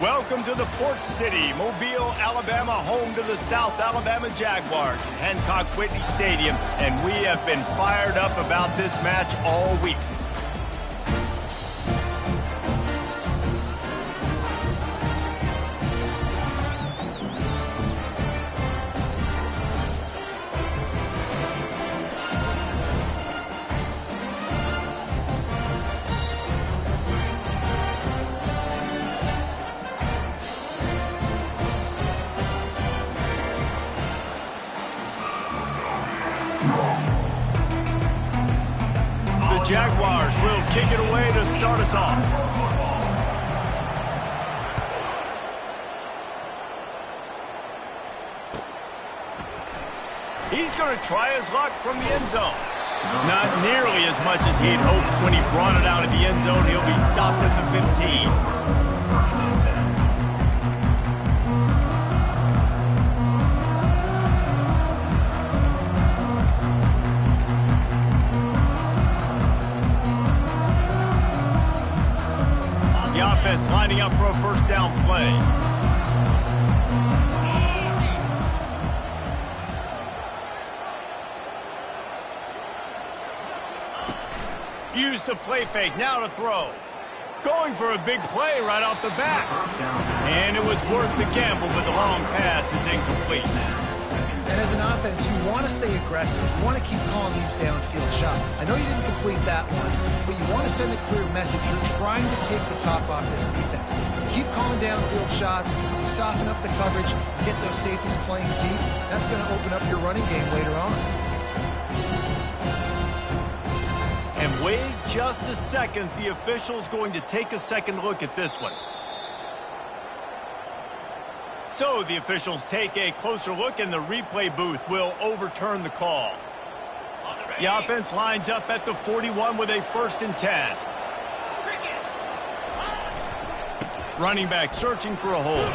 Welcome to the Port City, Mobile, Alabama, home to the South Alabama Jaguars at Hancock-Whitney Stadium, and we have been fired up about this match all week. The Jaguars will kick it away to start us off. He's going to try his luck from the end zone. Not nearly as much as he'd hoped when he brought it out of the end zone. He'll be stopped at the 15. Offense lining up for a first down play. Used the play fake, now to throw. Going for a big play right off the bat. And it was worth the gamble, but the long pass is incomplete. And as an offense, you want to stay aggressive. You want to keep calling these downfield shots. I know you didn't complete that one, but you want to send a clear message. You're trying to take the top off this defense. You keep calling downfield shots. You soften up the coverage. You get those safeties playing deep. That's going to open up your running game later on. And wait just a second. The official's going to take a second look at this one. So the officials take a closer look, and the replay booth will overturn the call. The offense lines up at the 41 with a 1st and 10. Running back searching for a hole.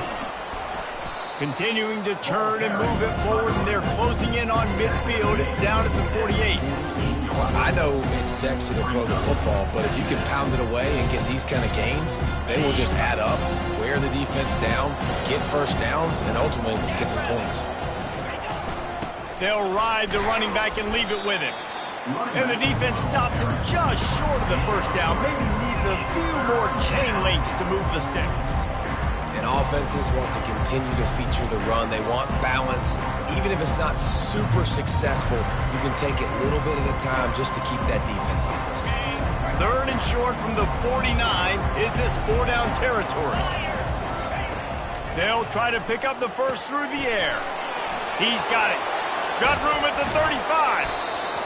Continuing to turn and move it forward, and they're closing in on midfield. It's down at the 48. I know it's sexy to throw the football, but if you can pound it away and get these kind of gains, they will just add up, wear the defense down, get first downs, and ultimately get some points. They'll ride the running back and leave it with him. And the defense stops him just short of the first down. Maybe needed a few more chain links to move the sticks. And offenses want to continue to feature the run. They want balance. Even if it's not super successful, you can take it little bit at a time just to keep that defense honest. 3rd and short from the 49. Is this 4-down territory? They'll try to pick up the first through the air. He's got it. Got room at the 35.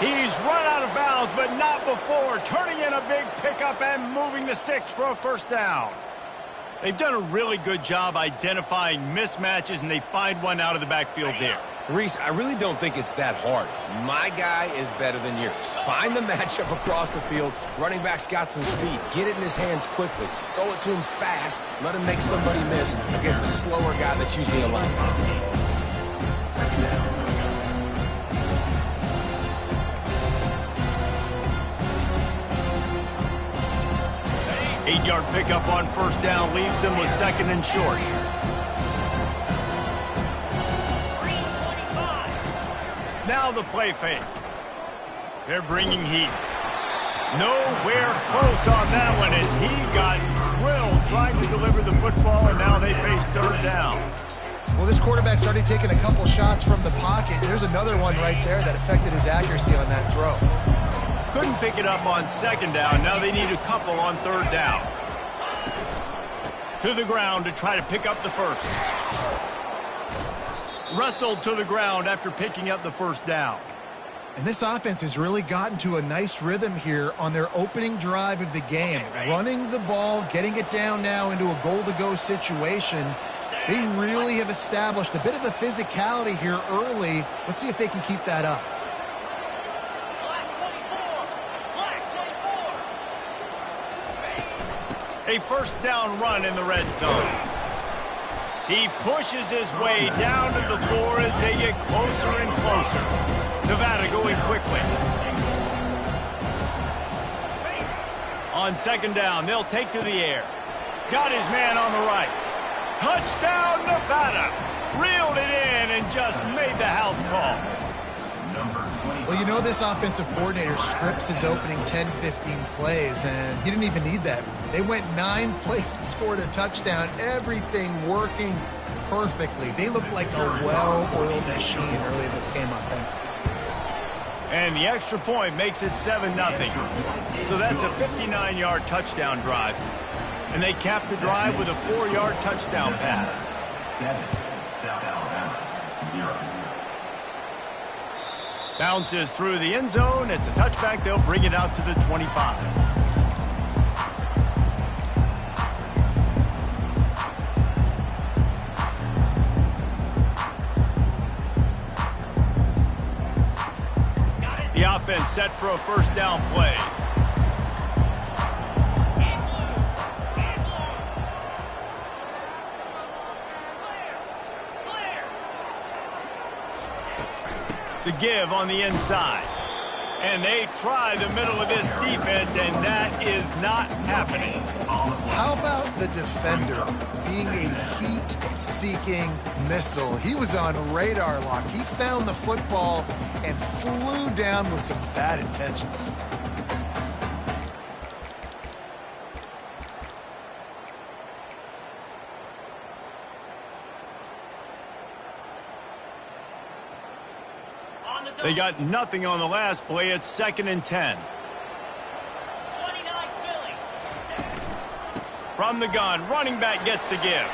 He's run out of bounds, but not before turning in a big pickup and moving the sticks for a first down. They've done a really good job identifying mismatches, and they find one out of the backfield there. Reese, I really don't think it's that hard. My guy is better than yours. Find the matchup across the field. Running back's got some speed. Get it in his hands quickly. Throw it to him fast. Let him make somebody miss against a slower guy that's usually a linebacker. 8-yard pickup on first down leaves them with 2nd and short. Now the play fake. They're bringing heat. Nowhere close on that one as he got drilled trying to deliver the football, and now they face 3rd down. Well, this quarterback started taking a couple shots from the pocket. There's another one right there that affected his accuracy on that throw. Couldn't pick it up on 2nd down. Now they need a couple on 3rd down. To the ground to try to pick up the first. Wrestled to the ground after picking up the first down. And this offense has really gotten to a nice rhythm here on their opening drive of the game. Running the ball, getting it down now into a goal-to-go situation. They really have established a bit of a physicality here early. Let's see if they can keep that up. A first down run in the red zone. He pushes his way down to the floor as they get closer and closer. Nevada going quickly. On 2nd down, they'll take to the air. Got his man on the right. Touchdown, Nevada. Reeled it in and just made the house call. Well, you know this offensive coordinator scripts his opening 10-15 plays, and he didn't even need that. They went 9 plays and scored a touchdown. Everything working perfectly. They look like a well-oiled machine early in this game offensively. And the extra point makes it 7-0. So that's a 59-yard touchdown drive. And they cap the drive with a 4-yard touchdown pass. 7, South Alabama, 0. Bounces through the end zone. It's a touchback. They'll bring it out to the 25. The offense set for a first down play. The give on the inside. And they try the middle of this defense, and that is not happening. How about the defender being a heat-seeking missile? He was on radar lock. He found the football and flew down with some bad intentions. They got nothing on the last play. It's 2nd and 10. From the gun, running back gets to give.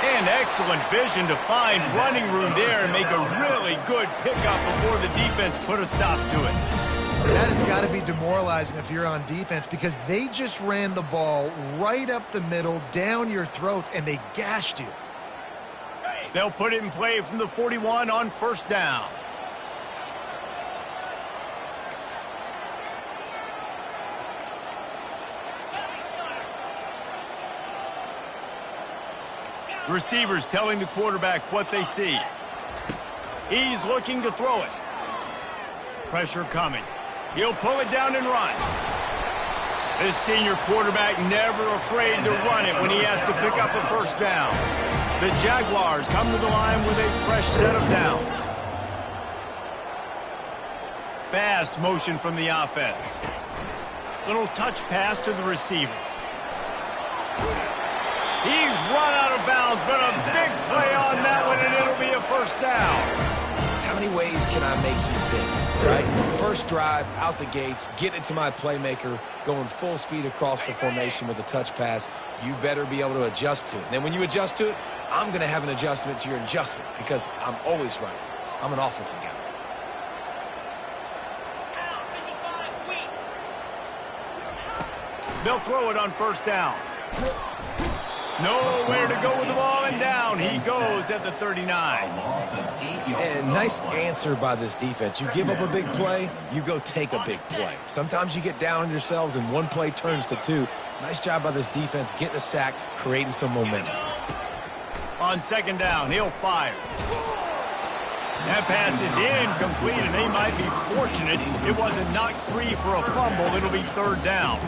And excellent vision to find running room there and make a really good pickup before the defense put a stop to it. That has got to be demoralizing if you're on defense, because they just ran the ball right up the middle, down your throats, and they gashed you. They'll put it in play from the 41 on first down. Receivers telling the quarterback what they see. He's looking to throw it. Pressure coming. He'll pull it down and run. This senior quarterback never afraid to run it when he has to pick up a first down. The Jaguars come to the line with a fresh set of downs. Fast motion from the offense. Little touch pass to the receiver. He's run out of bounds, but a big play on that one, and it'll be a first down. How many ways can I make you think, right? First drive, out the gates, get it to my playmaker, going full speed across the formation with a touch pass. You better be able to adjust to it. And then when you adjust to it, I'm going to have an adjustment to your adjustment, because I'm always right. I'm an offensive guy. They'll throw it on first down. Nowhere to go with the ball, and down he goes at the 39. And nice answer by this defense. You give up a big play, you go take a big play. Sometimes you get down on yourselves and one play turns to 2. Nice job by this defense getting a sack, creating some momentum. On second down, he'll fire. That pass is incomplete, and they might be fortunate it wasn't knocked free for a fumble. It'll be third down.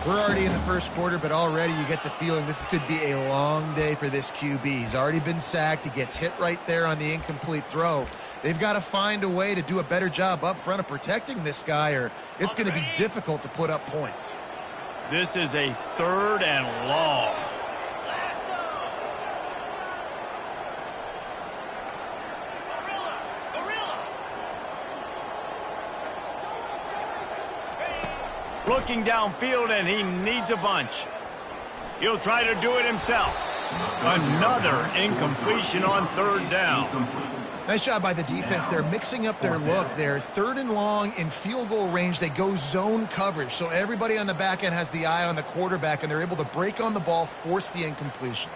We're already in the first quarter, but already you get the feeling this could be a long day for this QB. He's already been sacked. He gets hit right there on the incomplete throw. They've got to find a way to do a better job up front of protecting this guy, or it's going to be difficult to put up points. This is a 3rd and long. Looking downfield, and he needs a bunch. He'll try to do it himself. Another incompletion on third down. Nice job by the defense. They're mixing up their look. They're 3rd and long in field goal range. They go zone coverage, so everybody on the back end has the eye on the quarterback, and they're able to break on the ball, force the incompletion.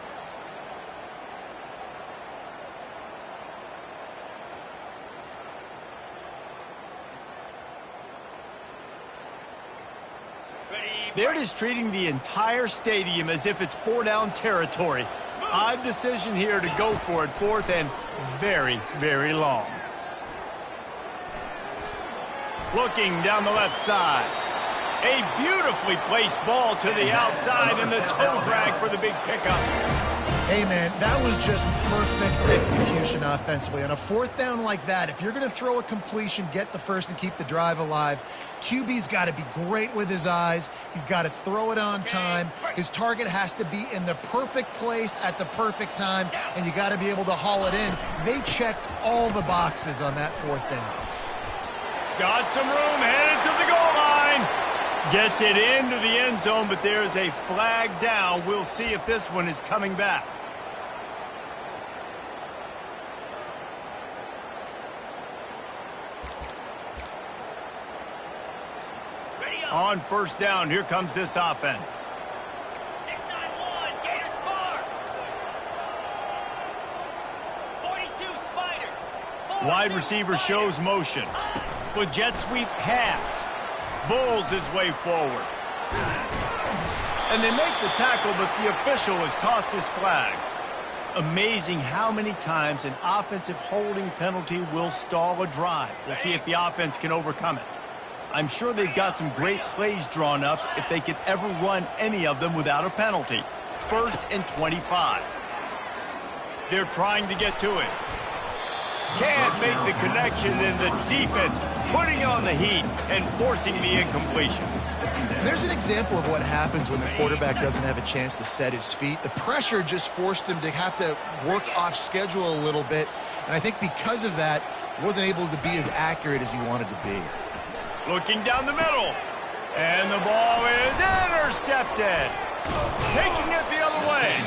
They're just treating the entire stadium as if it's 4-down territory. Odd decision here to go for it, 4th and very, very long. Looking down the left side. A beautifully placed ball to the outside and the toe drag for the big pickup. Hey, man, that was just perfect execution offensively. On a fourth down like that, if you're going to throw a completion, get the first and keep the drive alive, QB's got to be great with his eyes. He's got to throw it on time. His target has to be in the perfect place at the perfect time, and you got to be able to haul it in. They checked all the boxes on that fourth down. Got some room, headed to the goal line. Gets it into the end zone, but there's a flag down. We'll see if this one is coming back. On first down, here comes this offense. 6-9-1, Gators score. 42 Spider. Wide receiver shows motion. With jet sweep pass. Bulls his way forward. And they make the tackle, but the official has tossed his flag. Amazing how many times an offensive holding penalty will stall a drive. We'll see if the offense can overcome it. I'm sure they've got some great plays drawn up if they could ever run any of them without a penalty. 1st and 25. They're trying to get to it. Can't make the connection, and the defense putting on the heat and forcing the incompletion. There's an example of what happens when the quarterback doesn't have a chance to set his feet. The pressure just forced him to have to work off schedule a little bit, and I think because of that, wasn't able to be as accurate as he wanted to be. Looking down the middle, and the ball is intercepted. Taking it the other way,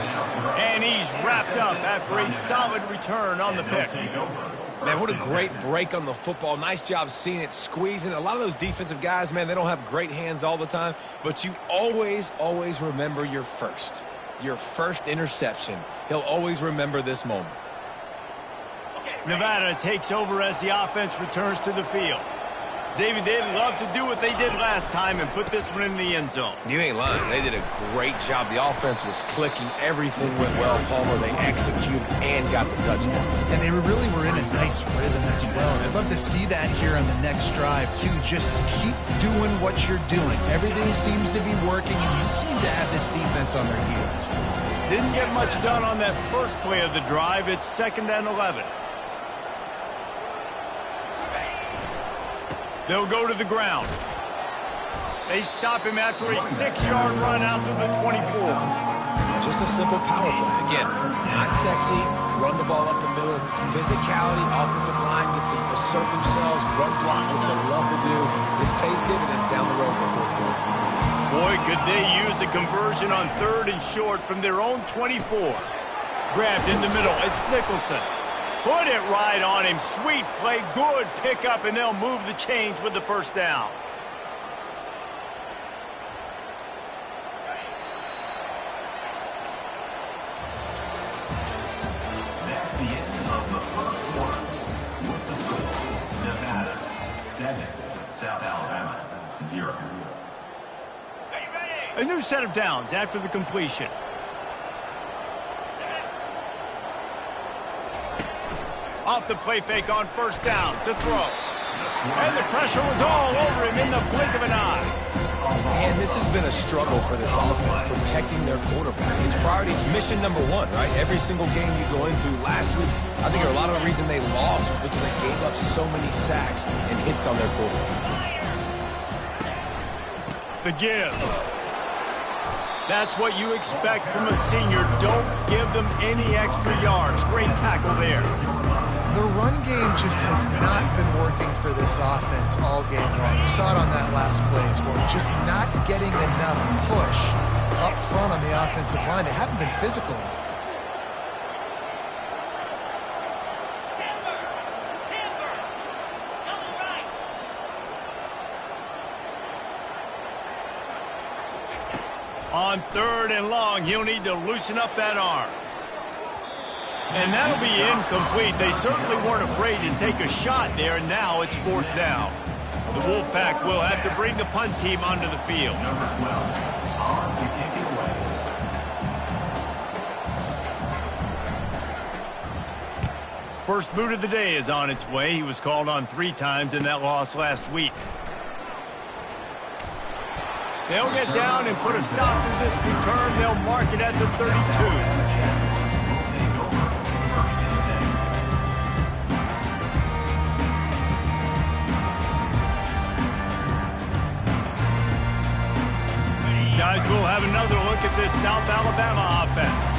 and he's wrapped up after a solid return on the pick. Man, what a great break on the football. Nice job seeing it, squeezing. A lot of those defensive guys, man, they don't have great hands all the time, but you always, always remember your first interception. He'll always remember this moment. Nevada takes over as the offense returns to the field. Davey, they'd love to do what they did last time and put this one in the end zone. You ain't lying. They did a great job. The offense was clicking. Everything went well, Palmer. They executed and got the touchdown. And they really were in a nice rhythm as well. And I'd love to see that here on the next drive, too. Just keep doing what you're doing. Everything seems to be working, and you seem to have this defense on their heels. Didn't get much done on that first play of the drive. It's 2nd and 11. They'll go to the ground. They stop him after a 6-yard run out to the 24. Just a simple power play. Again, not sexy. Run the ball up the middle. Physicality, offensive line gets to assert themselves, run block, which they love to do. This pays dividends down the road in the fourth quarter. Boy, could they use a conversion on 3rd and short from their own 24. Grabbed in the middle. It's Nicholson. Put it right on him. Sweet play, good pickup, and they'll move the chains with the first down. That's the end of the first quarter. With the score, Nevada 7, South Alabama 0. A new set of downs after the completion. Off the play fake on first down to throw. And the pressure was all over him in the blink of an eye. And this has been a struggle for this offense, protecting their quarterback. It's priorities, mission number one, right? Every single game you go into. Last week, I think a lot of the reason they lost was because they gave up so many sacks and hits on their quarterback. The give. That's what you expect from a senior. Don't give them any extra yards. Great tackle there. The run game just has not been working for this offense all game long. We saw it on that last play as well. Just not getting enough push up front on the offensive line. They haven't been physical enough. On 3rd and long, he'll need to loosen up that arm. And that'll be incomplete. They certainly weren't afraid to take a shot there, and now it's 4th down. The Wolfpack will have to bring the punt team onto the field. Number 12, on to kick it away. First boot of the day is on its way. He was called on 3 times in that loss last week. They'll get down and put a stop to this return. They'll mark it at the 32. Will take over 1st and 10. Guys, we'll have another look at this South Alabama offense.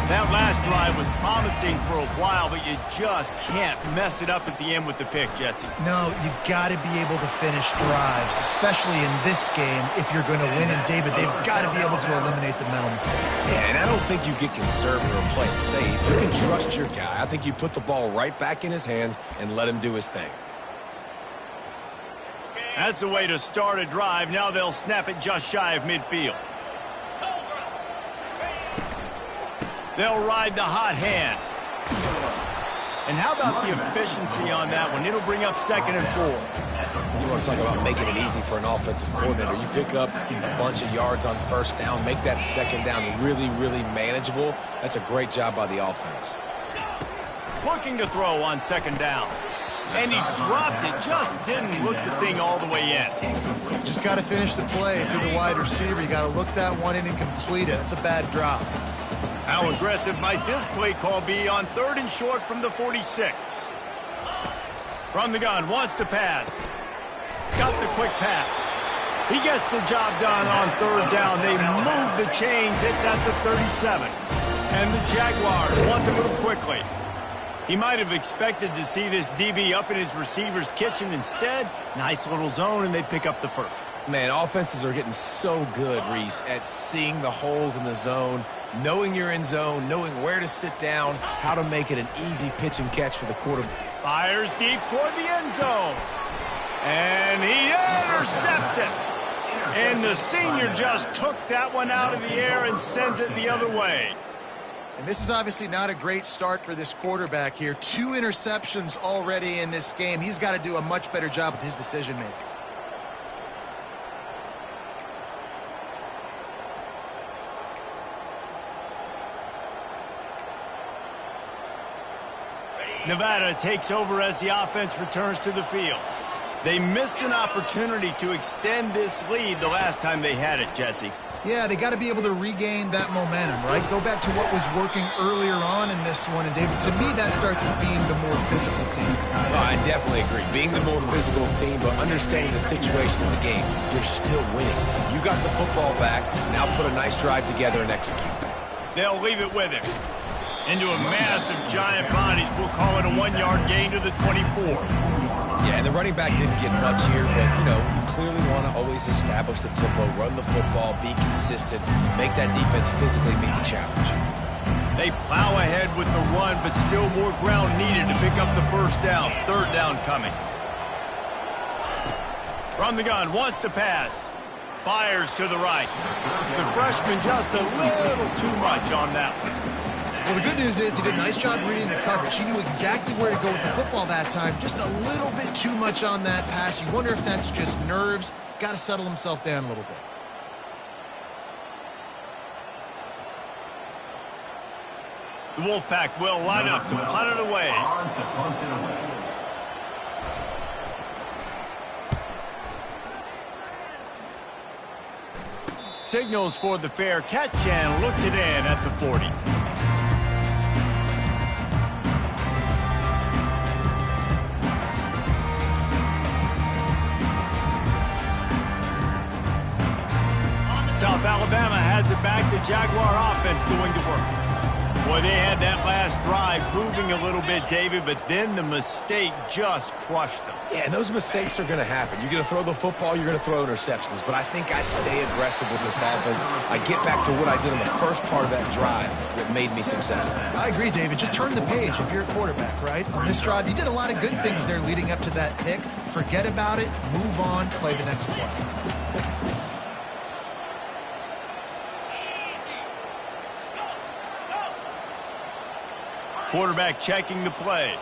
That last drive was promising for a while, but you just can't mess it up at the end with the pick, Jesse. No, you got to be able to finish drives, especially in this game if you're going to win. And, David, they've got to be able to eliminate the mental mistakes. Yeah, and I don't think you get conservative or play it safe. You can trust your guy. I think you put the ball right back in his hands and let him do his thing. That's the way to start a drive. Now they'll snap it just shy of midfield. They'll ride the hot hand. And how about the efficiency on that one? It'll bring up 2nd and 4. You want to talk about making it easy for an offensive coordinator. You pick up a bunch of yards on 1st down, make that 2nd down really, really manageable. That's a great job by the offense. Looking to throw on 2nd down. And he dropped it, just didn't look the thing all the way in. Just got to finish the play. If you're the wide receiver, you got to look that one in and complete it. It's a bad drop. How aggressive might this play call be on 3rd and short from the 46? From the gun, wants to pass. Got the quick pass. He gets the job done on 3rd down. They move the chains. It's at the 37. And the Jaguars want to move quickly. He might have expected to see this DB up in his receiver's kitchen. Instead, nice little zone, and they pick up the 1st. Man, offenses are getting so good, Reese, at seeing the holes in the zone, knowing you're in zone, knowing where to sit down, how to make it an easy pitch and catch for the quarterback. Fires deep toward the end zone. And he intercepts it. And the senior just took that one out of the air and sends it the other way. And this is obviously not a great start for this quarterback here. 2 interceptions already in this game. He's got to do a much better job with his decision-making. Nevada takes over as the offense returns to the field. They missed an opportunity to extend this lead the last time they had it, Jesse. Yeah, they got to be able to regain that momentum, right? Go back to what was working earlier on in this one. And, David, to me, that starts with being the more physical team. Oh, I definitely agree. Being the more physical team, but understanding the situation of the game. You're still winning. You got the football back. Now put a nice drive together and execute. They'll leave it with him. Into a mass of giant bodies. We'll call it a 1-yard gain to the 24. Yeah, and the running back didn't get much here, but, you know, you clearly want to always establish the tempo, run the football, be consistent, make that defense physically meet the challenge. They plow ahead with the run, but still more ground needed to pick up the 1st down. 3rd down coming. From the gun, wants to pass. Fires to the right. The freshman just a little too much on that one. Well, the good news is he did a nice job reading the coverage. He knew exactly where to go with the football that time. Just a little bit too much on that pass. You wonder if that's just nerves. He's got to settle himself down a little bit. The Wolfpack will line up to punt it away. On to punt it away. Signals for the fair catch and looks it in at the 40. South Alabama has it back. The Jaguar offense going to work. Boy, they had that last drive moving a little bit, David, but then the mistake just crushed them. Yeah, and those mistakes are going to happen. You're going to throw the football, you're going to throw interceptions. But I think I stay aggressive with this offense. I get back to what I did in the first part of that drive that made me successful. I agree, David. Just turn the page if you're a quarterback, right? On this drive, you did a lot of good things there leading up to that pick. Forget about it, move on, play the next play. Quarterback checking the play.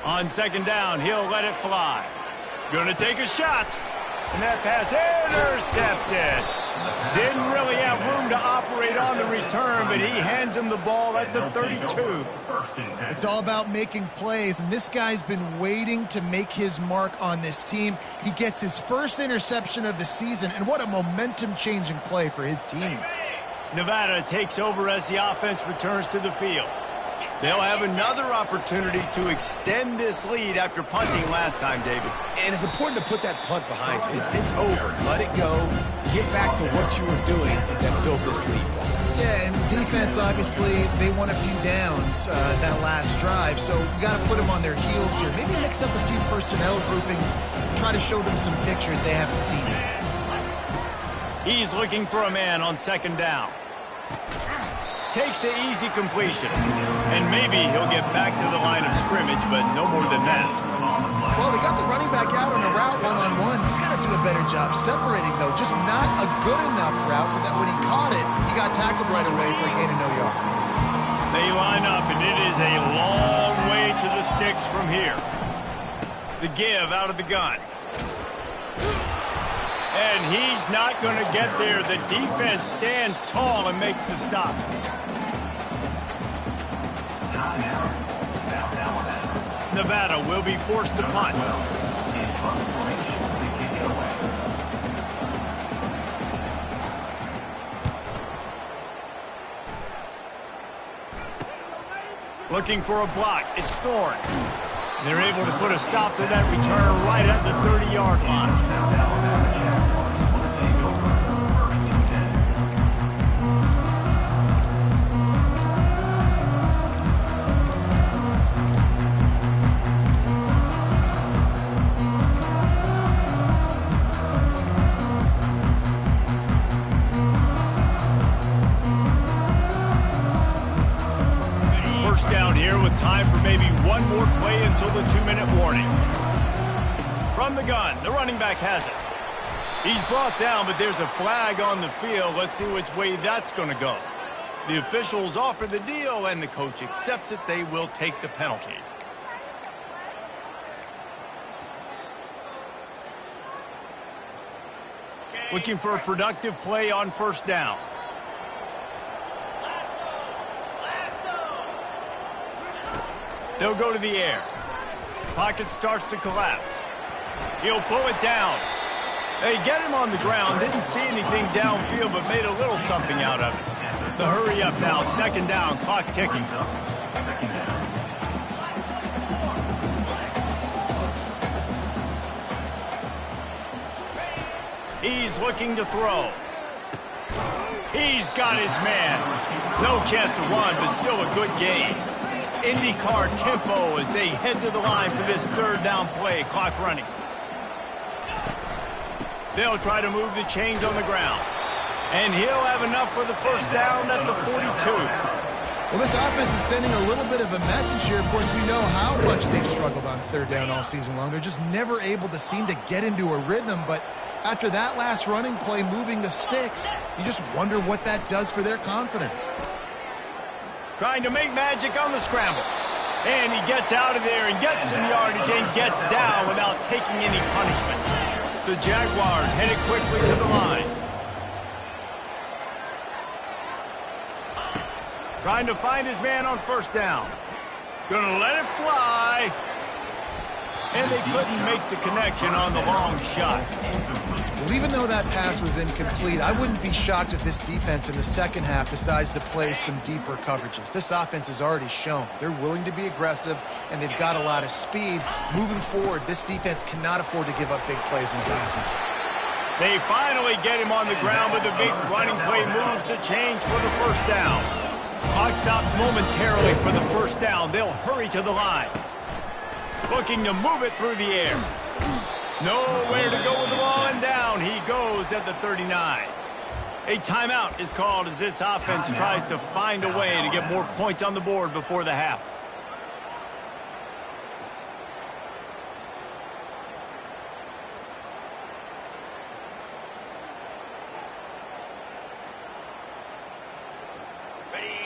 On 2nd down, he'll let it fly. Gonna take a shot. And that pass intercepted. Didn't really have room to operate on the return, but he hands him the ball at the 32. It's all about making plays, and this guy's been waiting to make his mark on this team. He gets his first interception of the season, and what a momentum-changing play for his team. Nevada takes over as the offense returns to the field. They'll have another opportunity to extend this lead after punting last time, David. And it's important to put that punt behind you. It's over. Let it go. Get back to what you were doing that built this lead. Yeah, and defense, obviously, they won a few downs that last drive, so we got to put them on their heels here. Maybe mix up a few personnel groupings, try to show them some pictures they haven't seen. He's looking for a man on second down. Takes the easy completion. And maybe he'll get back to the line of scrimmage, but no more than that. Well, they got the running back out on a route one-on-one. He's got to do a better job separating, though. Just not a good enough route so that when he caught it, he got tackled right away for a gain of no yards. They line up, and it is a long way to the sticks from here. The give out of the gun. And he's not going to get there. The defense stands tall and makes the stop. Nevada will be forced to punt. Looking for a block. It's Thorne. They're able to put a stop to that return right at the 30-yard line. Down here with time for maybe one more play until the 2-minute warning. From the gun, the running back has it. He's brought down, but there's a flag on the field. Let's see which way that's going to go. The officials offer the deal, and the coach accepts it. They will take the penalty. Looking for a productive play on first down. They'll go to the air. Pocket starts to collapse. He'll pull it down. They get him on the ground. Didn't see anything downfield, but made a little something out of it. The hurry up now. Second down. Clock ticking. He's looking to throw. He's got his man. No chance to run, but still a good game. IndyCar tempo as they head to the line for this third down play. Clock running. They'll try to move the chains on the ground. And he'll have enough for the first down at the 42. Well, this offense is sending a little bit of a message here. Of course, we know how much they've struggled on third down all season long. They're just never able to seem to get into a rhythm. But after that last running play moving the sticks, you just wonder what that does for their confidence. Trying to make magic on the scramble. And he gets out of there and gets some yardage and gets down without taking any punishment. The Jaguars headed quickly to the line. Trying to find his man on first down. Gonna let it fly. And they couldn't make the connection on the long shot. Well, even though that pass was incomplete, I wouldn't be shocked if this defense in the second half decides to play some deeper coverages. This offense has already shown they're willing to be aggressive, and they've got a lot of speed. Moving forward, this defense cannot afford to give up big plays in the passing. They finally get him on the ground, but the big running play moves the chains for the first down. Clock stops momentarily for the first down. They'll hurry to the line. Looking to move it through the air. Nowhere to go with the ball, and down he goes at the 39. A timeout is called as this offense tries to find a way to get more points on the board before the half.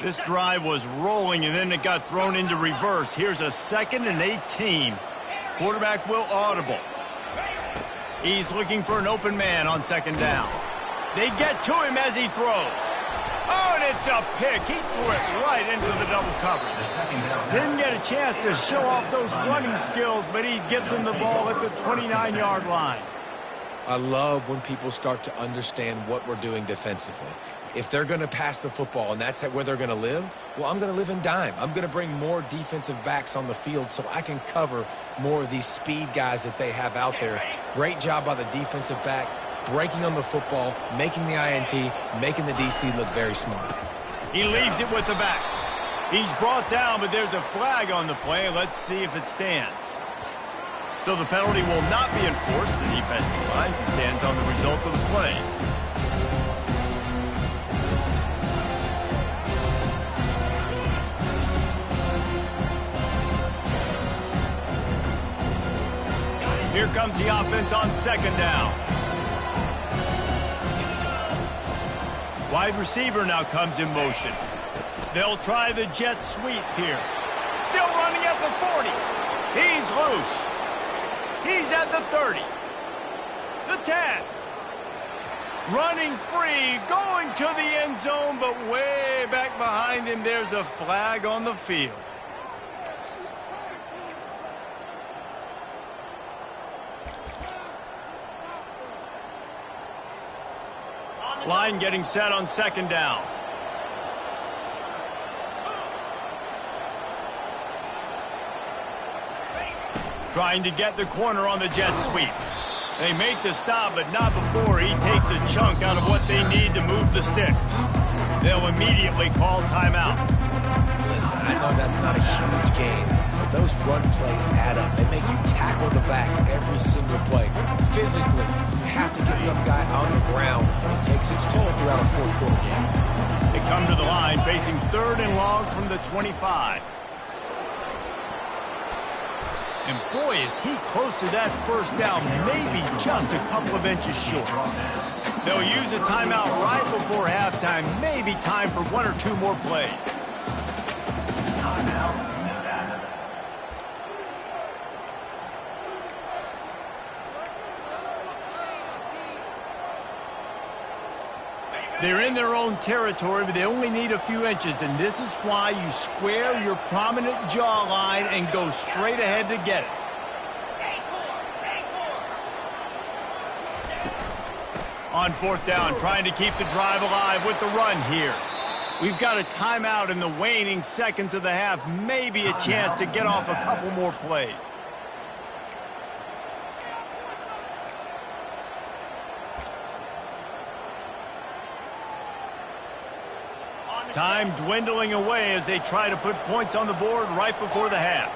This drive was rolling, and then it got thrown into reverse. Here's a 2nd and 18. Quarterback will audible. He's looking for an open man on second down. They get to him as he throws. Oh, and it's a pick. He threw it right into the double coverage. Didn't get a chance to show off those running skills, but he gives him the ball at the 29-yard line. I love when people start to understand what we're doing defensively. If they're going to pass the football and that's where they're going to live, well, I'm going to live in dime. I'm going to bring more defensive backs on the field so I can cover more of these speed guys that they have out there. Great job by the defensive back, breaking on the football, making the INT, making the DC look very smart. He leaves it with the back. He's brought down, but there's a flag on the play. Let's see if it stands. So the penalty will not be enforced. The defense declines. It stands on the result of the play. Here comes the offense on second down. Wide receiver now comes in motion. They'll try the jet sweep here. Still running at the 40. He's loose. He's at the 30. The 10. Running free, going to the end zone, but way back behind him, there's a flag on the field. Line getting set on second down. Trying to get the corner on the jet sweep. They make the stop, but not before he takes a chunk out of what they need to move the sticks. They'll immediately call timeout. Listen, I know that's not a huge gain, but those run plays add up. They make you tackle the back every single play. Physically, you have to get some guy on the ground. It takes its toll throughout a fourth quarter game. They come to the line facing third and long from the 25. And boy, is he close to that first down, maybe just a couple of inches short. They'll use a timeout right before halftime, maybe time for one or two more plays. They're in their own territory, but they only need a few inches, and this is why you square your prominent jawline and go straight ahead to get it. On fourth down, trying to keep the drive alive with the run here. We've got a timeout in the waning seconds of the half, maybe a chance to get off a couple more plays. Time dwindling away as they try to put points on the board right before the half.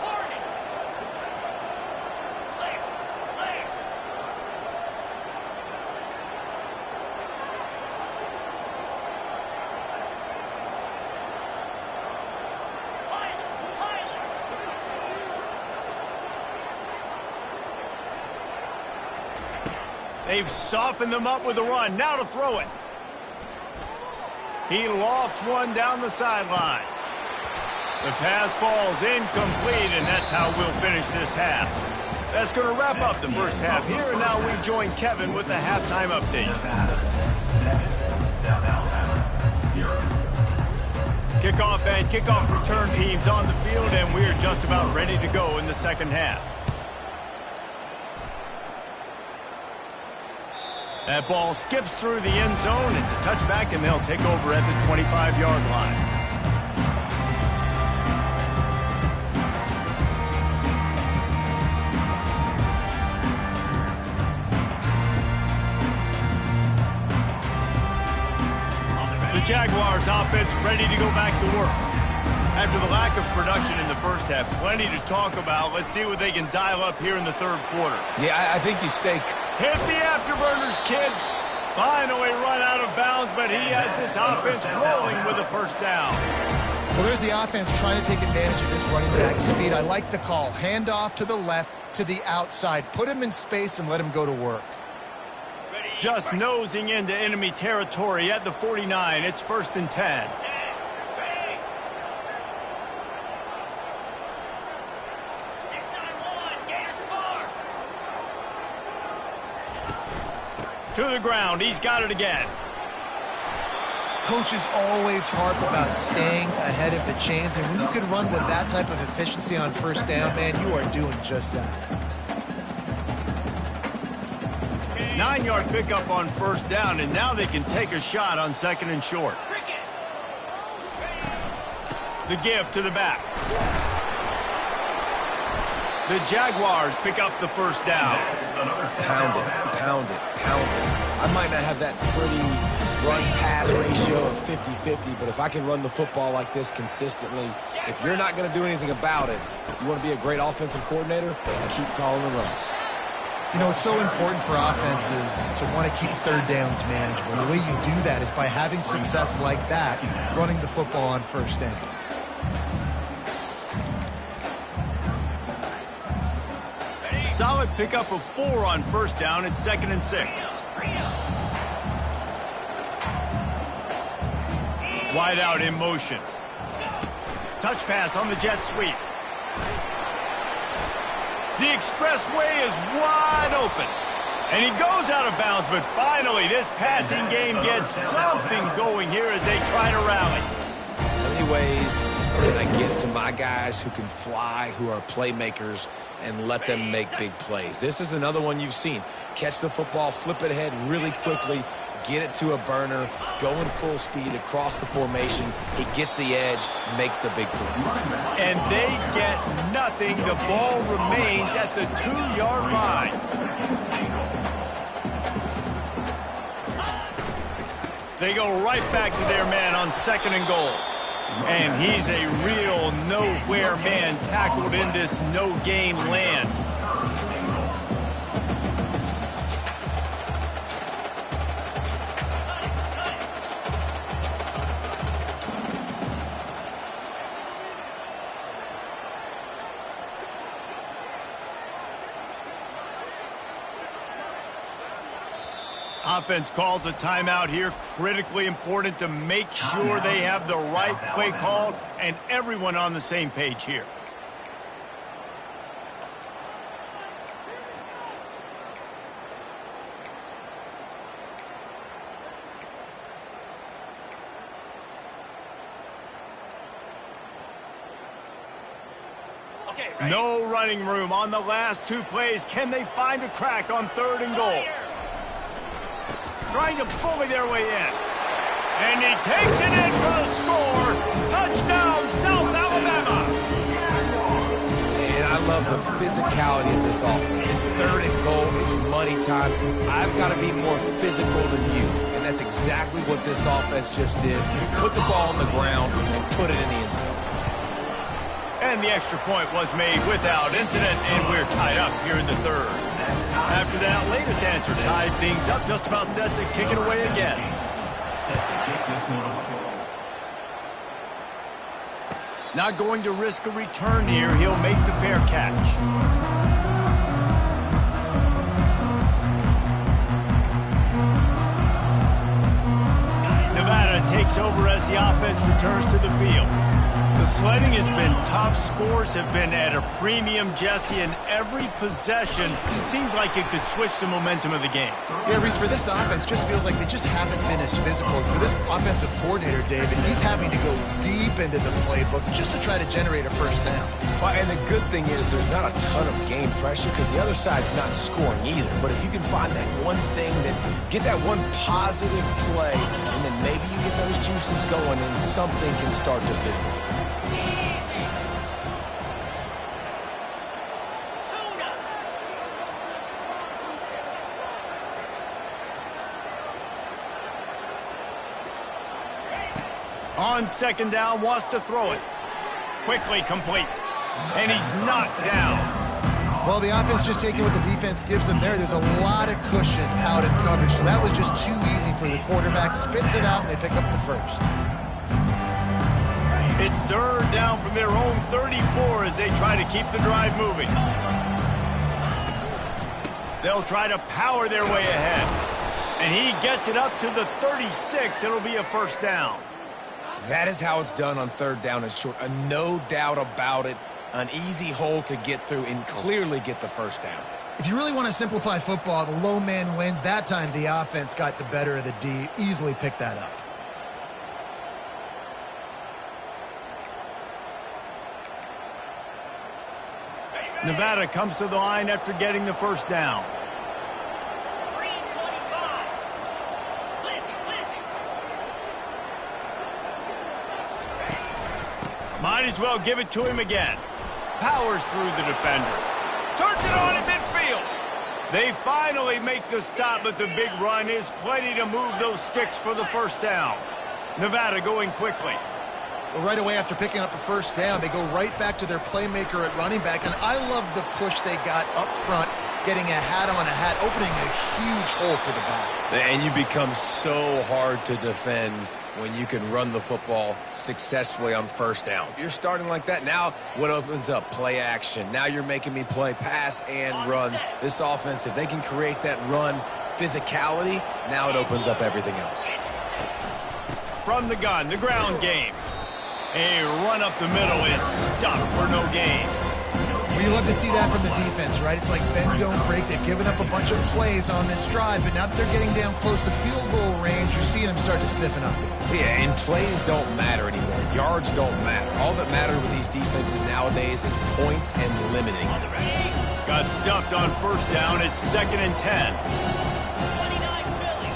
They've softened them up with a run. Now to throw it. He lofts one down the sideline. The pass falls incomplete, and that's how we'll finish this half. That's going to wrap up the first half here, and now we join Kevin with the halftime update. Kickoff and kickoff return teams on the field, and we're just about ready to go in the second half. That ball skips through the end zone. It's a touchback, and they'll take over at the 25-yard line. The Jaguars offense ready to go back to work. After the lack of production in the first half, plenty to talk about. Let's see what they can dial up here in the third quarter. Yeah, I think you stay... Hit the afterburners, kid. Finally run out of bounds, but he has this offense rolling with a first down. Well, there's the offense trying to take advantage of this running back speed. I like the call. Hand off to the left, to the outside. Put him in space and let him go to work. Just nosing into enemy territory at the 49. It's 1st and 10. To the ground. He's got it again. Coaches always harp about staying ahead of the chains, and when you can run with that type of efficiency on first down, man, you are doing just that. 9-yard pickup on first down, and now they can take a shot on 2nd and short. The give to the back. The Jaguars pick up the first down. Pound it, pound it, pound it. I might not have that pretty run-pass ratio of 50-50, but if I can run the football like this consistently, if you're not going to do anything about it, you want to be a great offensive coordinator, keep calling the run. You know, it's so important for offenses to want to keep third downs manageable. The way you do that is by having success like that, running the football on first down. Solid pickup of 4 on first down. It's 2nd and 6. Wide out in motion. Touch pass on the jet sweep. The expressway is wide open. And he goes out of bounds, but finally this passing game gets something going here as they try to rally. How many ways can I get to my guys who can fly, who are playmakers, and let them make big plays? This is another one you've seen. Catch the football, flip it ahead really quickly, get it to a burner, going full speed across the formation. He gets the edge, makes the big play. And they get nothing. The ball remains at the 2-yard line. They go right back to their man on 2nd and goal. And he's a real nowhere man tackled in this no-game land. Offense calls a timeout here. Critically important to make sure they have the right play called and everyone on the same page here. No running room on the last 2 plays. Can they find a crack on 3rd and goal? Trying to bully their way in. And he takes it in for the score. Touchdown, South Alabama. And I love the physicality of this offense. It's 3rd and goal. It's money time. I've got to be more physical than you. And that's exactly what this offense just did. Put the ball on the ground and put it in the end zone. And the extra point was made without incident, and we're tied up here in the 3rd. After that latest answer, tied things up, just about set to kick it away again. Not going to risk a return here. He'll make the fair catch. Nevada takes over as the offense returns to the field. The sledding has been tough. Scores have been at a premium, Jesse, and every possession seems like it could switch the momentum of the game. Yeah, Reese, for this offense, just feels like they just haven't been as physical. For this offensive coordinator, David, he's having to go deep into the playbook just to try to generate a first down. Well, and the good thing is there's not a ton of game pressure because the other side's not scoring either. But if you can find that one thing, that get that one positive play, and then maybe you get those juices going and something can start to build. On 2nd down, wants to throw it. Quickly complete. And he's knocked down. Well, the offense just taking what the defense gives them there. There's a lot of cushion out in coverage, so that was just too easy for the quarterback. Spits it out, and they pick up the first. It's 3rd down from their own 34 as they try to keep the drive moving. They'll try to power their way ahead. And he gets it up to the 36. It'll be a first down. That is how it's done on 3rd down and short. No doubt about it. An easy hole to get through and clearly get the first down. If you really want to simplify football, the low man wins. That time, the offense got the better of the D. Easily picked that up. Nevada comes to the line after getting the first down. 325. Blizzy. Might as well give it to him again. Powers through the defender. Turns it on in midfield. They finally make the stop, but the big run is plenty to move those sticks for the first down. Nevada going quickly. Well, right away after picking up a first down, they go right back to their playmaker at running back, and I love the push they got up front, getting a hat on a hat, opening a huge hole for the back. And you become so hard to defend when you can run the football successfully on first down. You're starting like that. Now what opens up? Play action. Now you're making me play pass and run. This offense, if they can create that run physicality, now it opens up everything else. From the gun, the ground game. A run up the middle is stopped for no gain. Well, you love to see that from the defense, right? It's like bend, don't break. They've given up a bunch of plays on this drive, but now that they're getting down close to field goal range, you're seeing them start to stiffen up. Yeah, and plays don't matter anymore. Yards don't matter. All that matters with these defenses nowadays is points and limiting them. Got stuffed on first down. It's 2nd and 10. 29 Philly.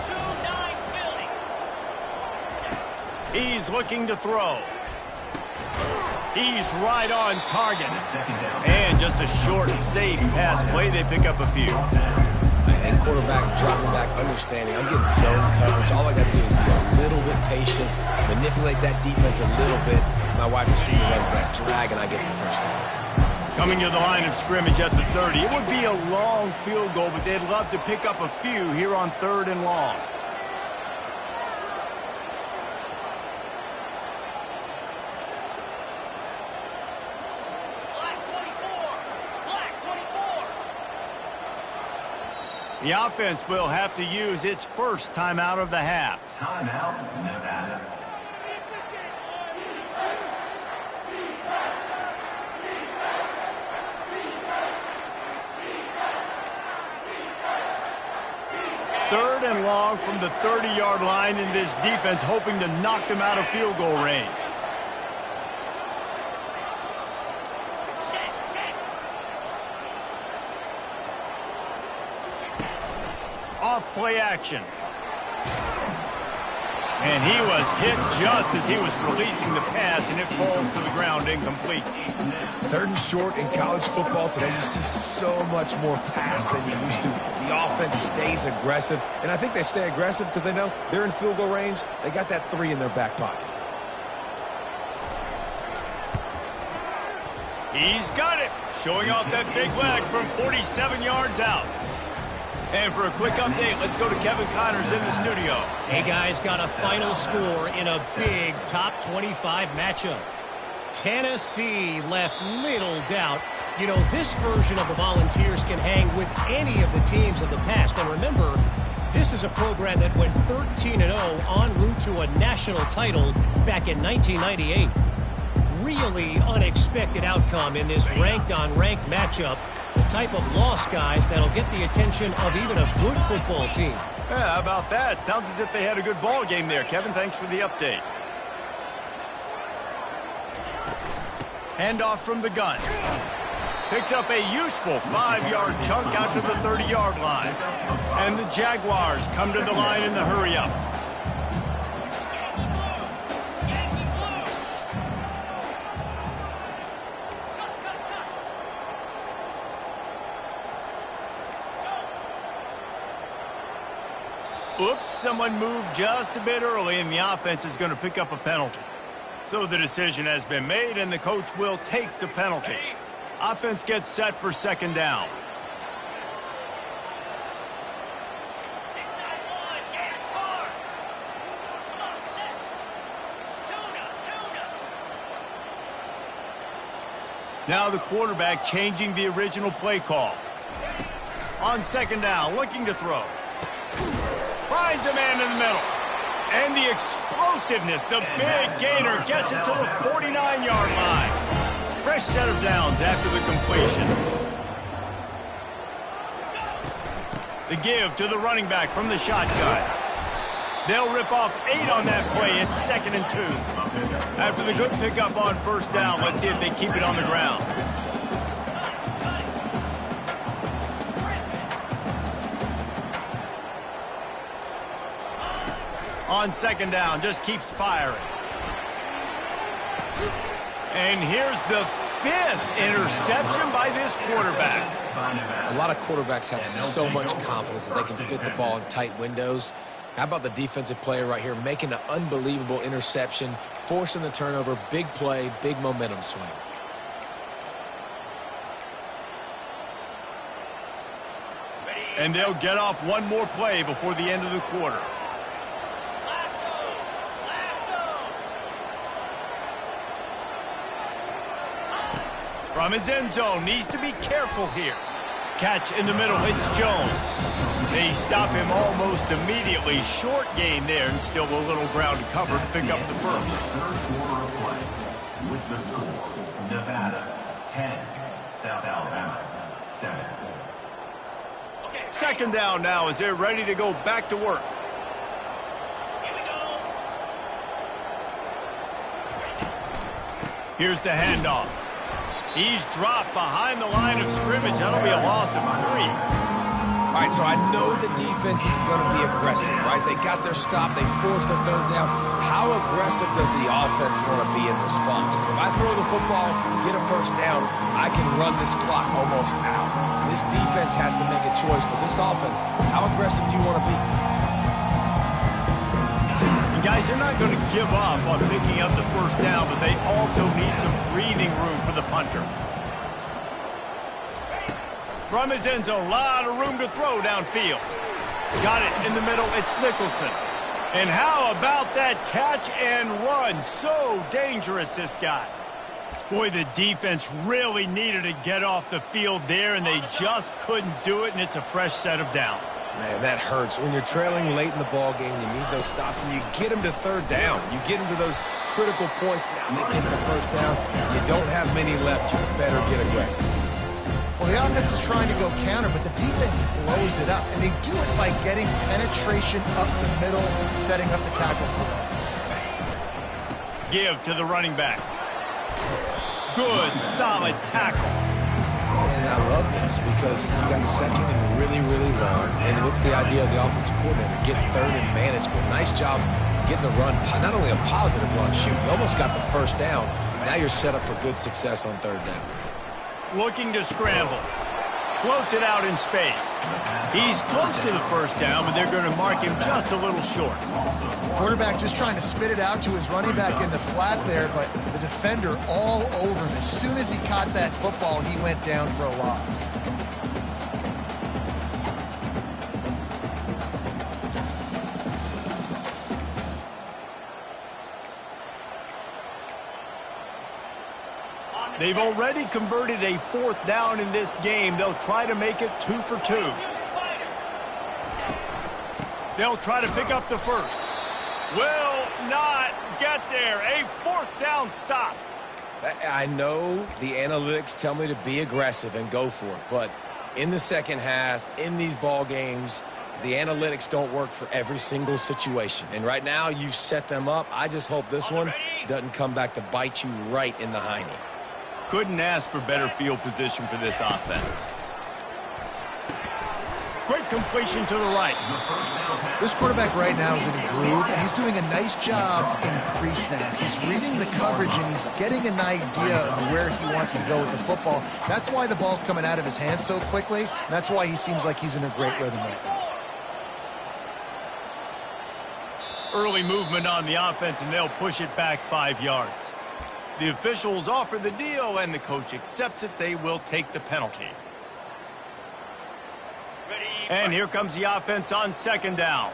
2-9 Philly. He's looking to throw. He's right on target. And just a short, safe pass play. They pick up a few. And quarterback, dropping back, understanding. I'm getting zone coverage. All I got to do is be a little bit patient, manipulate that defense a little bit. My wide receiver runs that drag, and I get the first down. Coming to the line of scrimmage at the 30. It would be a long field goal, but they'd love to pick up a few here on 3rd and long. The offense will have to use its first timeout of the half. Timeout, Nevada. Third and long from the 30-yard line, in this defense hoping to knock them out of field goal range. Off play action. And he was hit just as he was releasing the pass, and it falls to the ground incomplete. 3rd and short in college football today, you see so much more pass than you used to. The offense stays aggressive, and I think they stay aggressive because they know they're in field goal range. They got that 3 in their back pocket. He's got it, showing off that big leg from 47 yards out. And for a quick update, let's go to Kevin Connors in the studio. Hey, guys, got a final score in a big top 25 matchup. Tennessee left little doubt. You know, this version of the Volunteers can hang with any of the teams of the past. And remember, this is a program that went 13-0 en route to a national title back in 1998. Really unexpected outcome in this ranked-on-ranked matchup. The type of loss, guys, that'll get the attention of even a good football team. Yeah, how about that? Sounds as if they had a good ball game there. Kevin, thanks for the update. Handoff from the gun. Picks up a useful 5-yard chunk out to the 30-yard line. And the Jaguars come to the line in the hurry-up. Oops, someone moved just a bit early, and the offense is going to pick up a penalty. So the decision has been made, and the coach will take the penalty. Offense gets set for 2nd down. Now the quarterback changing the original play call. On 2nd down, looking to throw. Finds a man in the middle. And the explosiveness, the big gainer, gets it to the 49-yard line. Fresh set of downs after the completion. The give to the running back from the shotgun. They'll rip off 8 on that play. It's 2nd and 2. After the good pickup on first down, let's see if they keep it on the ground. On 2nd down, just keeps firing. And here's the 5th interception by this quarterback. A lot of quarterbacks have so much confidence that they can fit the ball in tight windows. How about the defensive player right here making an unbelievable interception, forcing the turnover, big play, big momentum swing. And they'll get off one more play before the end of the quarter. From his end zone, needs to be careful here. Catch in the middle, it's Jones. They stop him almost immediately. Short gain there, and still a little ground to cover to pick up the first. Third quarter of play with the score, Nevada 10, South Alabama 7. 2nd down now as they're ready to go back to work. Here's the handoff. He's dropped behind the line of scrimmage. That'll be a loss of 3. All right, so I know the defense is going to be aggressive, right? They got their stop. They forced the 3rd down. How aggressive does the offense want to be in response? Because if I throw the football, get a 1st down, I can run this clock almost out. This defense has to make a choice. But this offense, how aggressive do you want to be? And guys, they're not going to give up on picking up the 1st down, but they also need some breathing room for the punter. From his end zone, a lot of room to throw downfield. Got it in the middle, it's Nicholson. And how about that catch and run? So dangerous, this guy. Boy, the defense really needed to get off the field there, and they just couldn't do it, and it's a fresh set of downs. Man, that hurts. When you're trailing late in the ball game, you need those stops, and you get them to 3rd down. You get them to those critical points. Now they get the 1st down. You don't have many left. You better get aggressive. Well, the offense is trying to go counter, but the defense blows it up, and they do it by getting penetration up the middle, setting up the tackle for loss. Give to the running back. Good, solid tackle. And I love this because you got 2nd and really, really long. And what's the idea of the offensive coordinator? Get 3rd and manageable. Nice job getting the run. Not only a positive run, shoot, you almost got the 1st down. Now you're set up for good success on 3rd down. Looking to scramble. Floats it out in space. He's close to the 1st down, but they're going to mark him just a little short. Quarterback just trying to spit it out to his running back in the flat there, but the defender all over him. As soon as he caught that football, he went down for a loss. They've already converted a 4th down in this game. They'll try to make it 2 for 2. They'll try to pick up the 1st. Will not get there. A 4th down stop. I know the analytics tell me to be aggressive and go for it, but in the 2nd half, in these ball games, the analytics don't work for every single situation. And right now, you've set them up. I just hope this one doesn't come back to bite you right in the hiney. Couldn't ask for better field position for this offense. Quick completion to the right. This quarterback right now is in a groove, and he's doing a nice job in pre-snap. He's reading the coverage, and he's getting an idea of where he wants to go with the football. That's why the ball's coming out of his hands so quickly, and that's why he seems like he's in a great rhythm right now. Early movement on the offense, and they'll push it back 5 yards. The officials offer the deal, and the coach accepts it. They will take the penalty. And here comes the offense on 2nd down.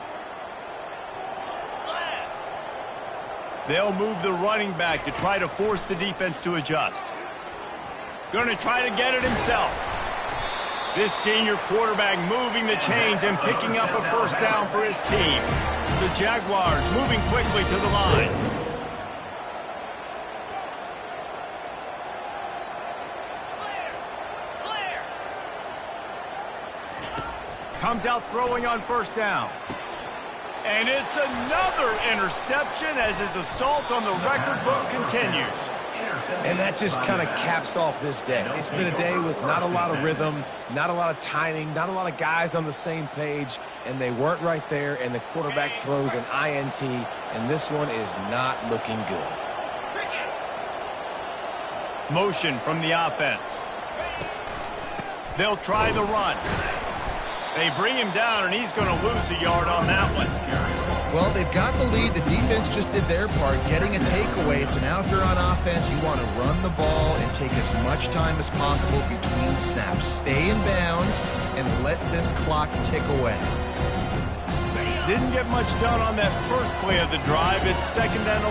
They'll move the running back to try to force the defense to adjust. Going to try to get it himself. This senior quarterback moving the chains and picking up a 1st down for his team. The Jaguars moving quickly to the line. Comes out throwing on first down. And it's another interception as his assault on the record book continues. And that just kind of caps off this day. It's been a day with not a lot of rhythm, not a lot of timing, not a lot of guys on the same page, and they weren't right there, and the quarterback throws an INT, and this one is not looking good. Motion from the offense. They'll try the run. They bring him down, and he's going to lose a yard on that one. Well, they've got the lead. The defense just did their part, getting a takeaway. So now if you're on offense, you want to run the ball and take as much time as possible between snaps. Stay in bounds and let this clock tick away. Didn't get much done on that first play of the drive. It's 2nd and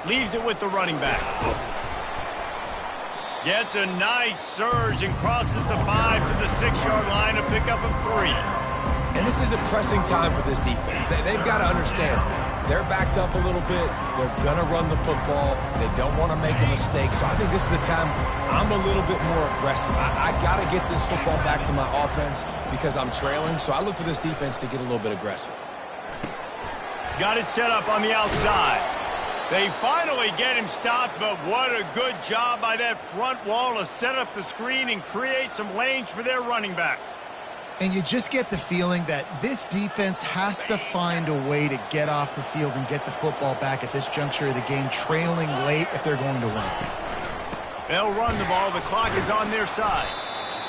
11. Leaves it with the running back. Gets a nice surge and crosses the 5 to the 6-yard line, a pickup of 3. And this is a pressing time for this defense. They've got to understand, they're backed up a little bit. They're going to run the football. They don't want to make a mistake. So I think this is the time I'm a little bit more aggressive. I got to get this football back to my offense because I'm trailing. So I look for this defense to get a little bit aggressive. Got it set up on the outside. They finally get him stopped, but what a good job by that front wall to set up the screen and create some lanes for their running back. And you just get the feeling that this defense has to find a way to get off the field and get the football back at this juncture of the game, trailing late if they're going to win. They'll run the ball. The clock is on their side.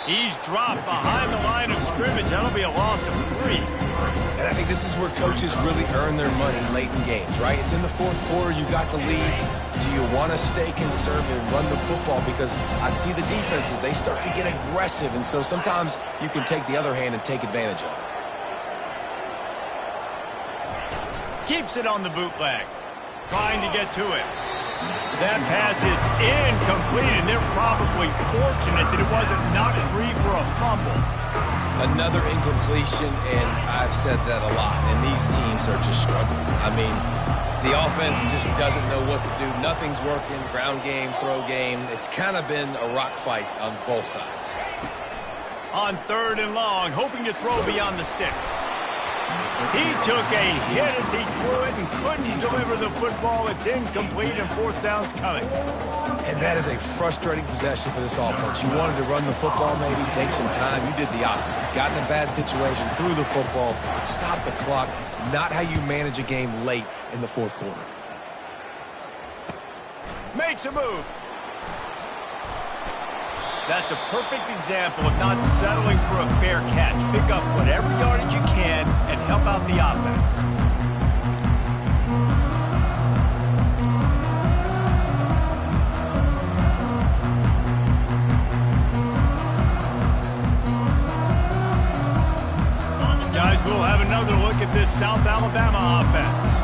He's dropped behind the line of scrimmage. That'll be a loss of 3. And I think this is where coaches really earn their money late in games, right? It's in the fourth quarter. You got the lead. Do you want to stay conservative and run the football? Because I see the defenses, they start to get aggressive, and so sometimes you can take the other hand and take advantage of it. Keeps it on the bootleg. Trying to get to it. That pass is incomplete, and they're probably fortunate that it wasn't knocked free for a fumble. Another incompletion, and I've said that a lot, and these teams are just struggling. I mean, the offense just doesn't know what to do. Nothing's working. Ground game, throw game. It's kind of been a rock fight on both sides. On 3rd and long, hoping to throw beyond the sticks. He took a hit as he threw it and couldn't deliver the football. It's incomplete, and 4th down's coming. And that is a frustrating possession for this offense. You wanted to run the football, maybe take some time. You did the opposite. Got in a bad situation, threw the football, stopped the clock. Not how you manage a game late in the fourth quarter. Makes a move. That's a perfect example of not settling for a fair catch. Pick up whatever yardage you can and help out the offense. Guys, we'll have another look at this South Alabama offense.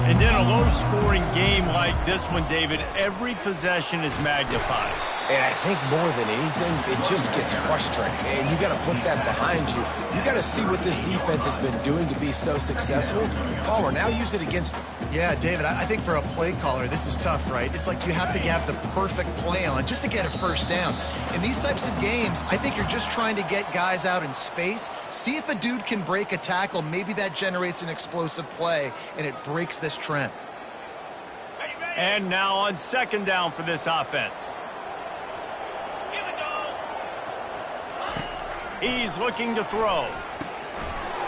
And in a low-scoring game like this one, David, every possession is magnified. And I think more than anything, it just gets frustrating. And you got to put that behind you. You got to see what this defense has been doing to be so successful. Caller, now use it against them. Yeah, David, I think for a play caller, this is tough, right? It's like you have to have the perfect play on just to get a first down. In these types of games, I think you're just trying to get guys out in space, see if a dude can break a tackle. Maybe that generates an explosive play, and it breaks this trend. And now on 2nd down for this offense. He's looking to throw.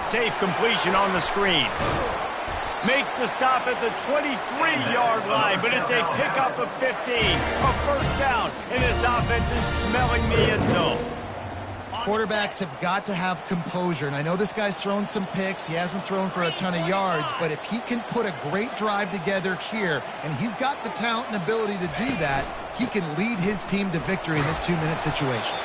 Safe completion on the screen. Makes the stop at the 23-yard line, but it's a pickup of 15. A first down, and this offense is smelling the end zone. Quarterbacks have got to have composure, and I know this guy's thrown some picks. He hasn't thrown for a ton of yards, but if he can put a great drive together here, and he's got the talent and ability to do that, he can lead his team to victory in this 2-minute situation.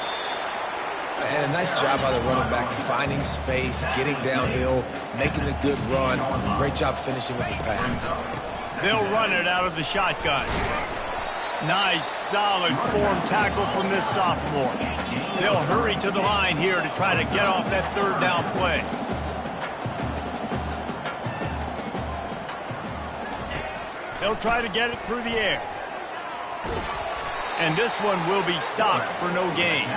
And a nice job by the running back, finding space, getting downhill, making a good run. Great job finishing with his pass. They'll run it out of the shotgun. Nice, solid form tackle from this sophomore. They'll hurry to the line here to try to get off that 3rd down play. They'll try to get it through the air. And this one will be stopped for no gain.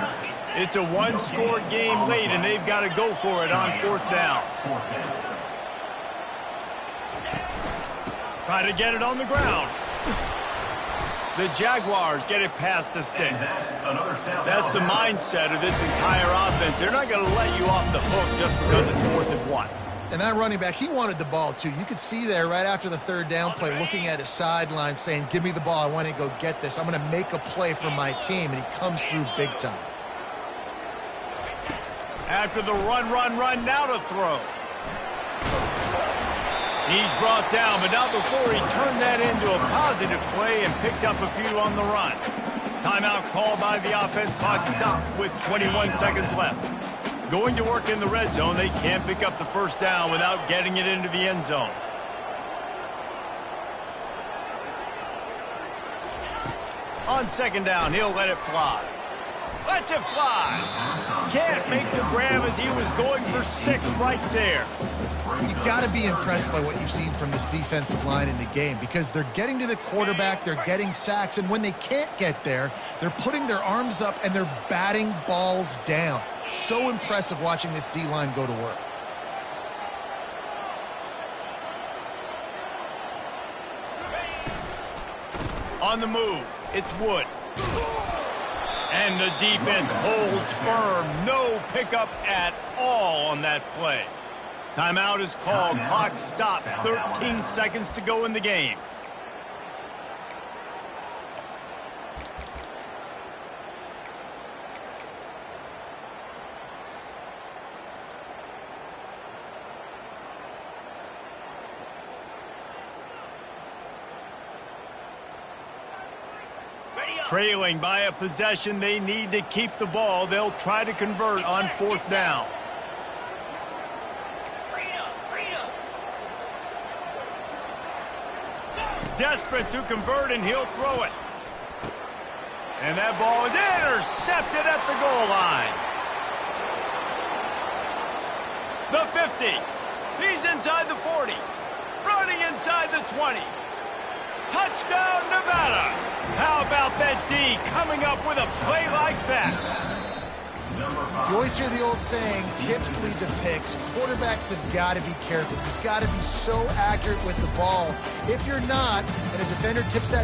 It's a one-score game late, and they've got to go for it on 4th down. Try to get it on the ground. The Jaguars get it past the sticks. That's the mindset of this entire offense. They're not going to let you off the hook just because it's 4th and 1. And that running back, he wanted the ball, too. You could see there right after the 3rd down play, looking at his sideline, saying, give me the ball. I want to go get this. I'm going to make a play for my team. And he comes through big time. After the run, now to throw. He's brought down, but not before he turned that into a positive play and picked up a few on the run. Timeout called by the offense. Clock stopped with 21 seconds left. Going to work in the red zone, they can't pick up the 1st down without getting it into the end zone. On 2nd down, he'll let it fly. Lets it fly. Can't make the grab as he was going for 6 right there. You've got to be impressed by what you've seen from this defensive line in the game because they're getting to the quarterback, they're getting sacks, and when they can't get there, they're putting their arms up and they're batting balls down. So impressive watching this D-line go to work. On the move, it's Wood. And the defense holds firm. No pickup at all on that play. Timeout is called. Clock stops. 13 seconds to go in the game. Trailing by a possession, they need to keep the ball. They'll try to convert on 4th down. Desperate to convert, and he'll throw it. And that ball is intercepted at the goal line. The 50. He's inside the 40. Running inside the 20. Touchdown, Nevada. How about that D coming up with a play like that? You always hear the old saying, tips lead to picks. Quarterbacks have got to be careful. You've got to be so accurate with the ball. If you're not, and a defender tips that